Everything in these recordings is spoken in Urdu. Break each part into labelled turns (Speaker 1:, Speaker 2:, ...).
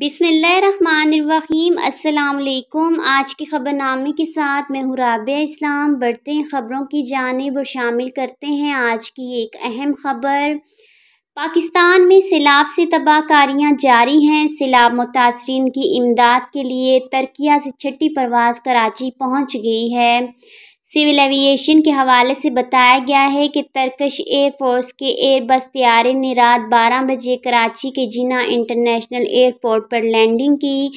Speaker 1: بسم اللہ الرحمن الرحیم۔ السلام علیکم۔ آج کے خبرنامے کے ساتھ میں ہوں رابعہ اسلام۔ بڑھتے ہیں خبروں کی جانب اور شامل کرتے ہیں آج کی ایک اہم خبر۔ پاکستان میں سیلاب سے تباہ کاریاں جاری ہیں۔ سیلاب متاثرین کی امداد کے لیے ترکیہ سے چھٹی پرواز کراچی پہنچ گئی ہے۔ سول ایوییشن کے حوالے سے بتایا گیا ہے کہ ترکش ایئر فورس کے ایئر بس طیارے نے رات 12 بجے کراچی کے جناح انٹرنیشنل ایئرپورٹ پر لینڈنگ کی۔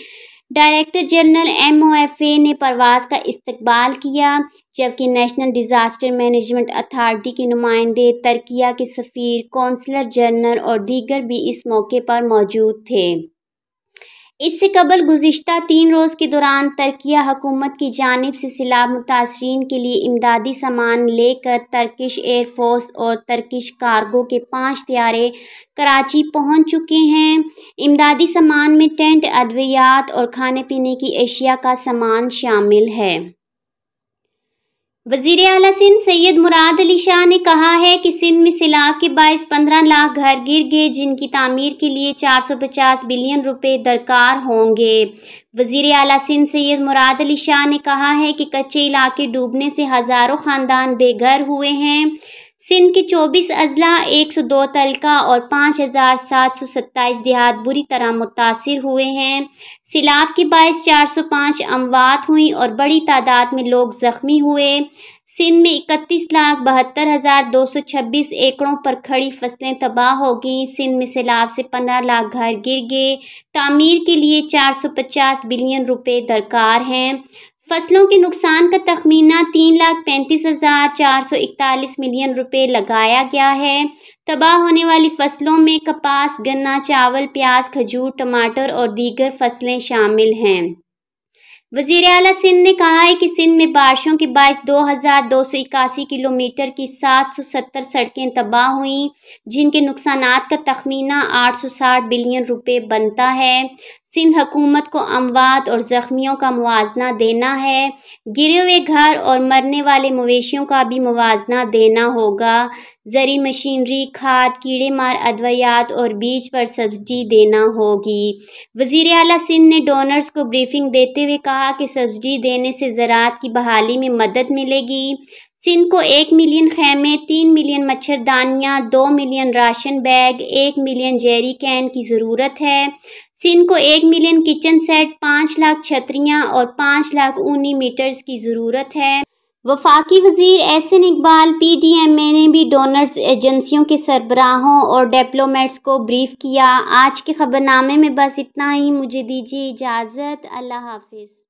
Speaker 1: ڈائریکٹر جنرل MOFA نے پرواز کا استقبال کیا، جبکہ نیشنل ڈیزاسٹر مینجمنٹ اتھارٹی کے نمائندے، ترکیہ کے سفیر، قونصلر جنرل اور دیگر بھی اس موقع پر موجود تھے۔ اس سے قبل گزشتہ 3 روز کے دوران ترکیہ حکومت کی جانب سے سیلاب متاثرین کے لیے امدادی سامان لے کر ترکش ایئر فورس اور ترکش کارگو کے 5 طیارے کراچی پہنچ چکے ہیں۔ امدادی سامان میں ٹینٹ، ادویات اور کھانے پینے کی اشیاء کا سامان شامل ہے۔ وزیر اعلیٰ سندھ سید مراد علی شاہ نے کہا ہے کہ سندھ میں سیلاب کے باعث 15 لاکھ گھر گر گئے، جن کی تعمیر کے لیے 450 بلین روپے درکار ہوں گے۔ وزیر اعلیٰ سندھ سید مراد علی شاہ نے کہا ہے کہ کچے علاقے ڈوبنے سے ہزاروں خاندان بے گھر ہوئے ہیں۔ سندھ کے 24 اضلاع، 102 تعلقہ اور 5727 دیہات بری طرح متاثر ہوئے ہیں۔ سیلاب کے باعث 405 اموات ہوئیں اور بڑی تعداد میں لوگ زخمی ہوئے۔ سندھ میں 31,72,226 ایکڑوں پر کھڑی فصلیں تباہ ہو گئیں۔ سندھ میں سیلاب سے 15 لاکھ گھر گر گئے۔ تعمیر کے لیے 450 بلین روپے درکار ہیں۔ فصلوں کے نقصان کا تخمینہ 3,35,441 ملین روپے لگایا گیا ہے۔ تباہ ہونے والی فصلوں میں کپاس، گنا، چاول، پیاز، کھجور، ٹماٹر اور دیگر فصلیں شامل ہیں۔ وزیر اعلیٰ سندھ نے کہا ہے کہ سندھ میں بارشوں کے باعث 2,281 کلومیٹر کی 770 سڑکیں تباہ ہوئیں، جن کے نقصانات کا تخمینہ 860 بلین روپے بنتا ہے۔ سندھ حکومت کو اموات اور زخمیوں کا موازنہ دینا ہے۔ گرے ہوئے گھر اور مرنے والے مویشیوں کا بھی موازنہ دینا ہوگا۔ زرعی مشینری، کھاد، کیڑے مار ادویات اور بیج پر سبسڈی دینا ہوگی۔ وزیر اعلیٰ سندھ نے ڈونرز کو بریفنگ دیتے ہوئے کہا کہ سبسڈی دینے سے زراعت کی بحالی میں مدد ملے گی۔ سندھ کو 1 ملین خیمے، 3 ملین مچھردانیاں، 2 million ration bag, 1 million jerry can کی ضرورت ہے۔ سندھ کو 1 ملین کچن سیٹ، 5 لاکھ چھتریاں اور 5 لاکھ اونی میٹرز کی ضرورت ہے۔ وفاقی وزیر احسن اقبال PDMA نے بھی ڈونرز ایجنسیوں کے سربراہوں اور ڈپلومیٹس کو بریف کیا۔ آج کے خبرنامے میں بس اتنا ہی۔ مجھے دیجیے اجازت۔ اللہ حافظ۔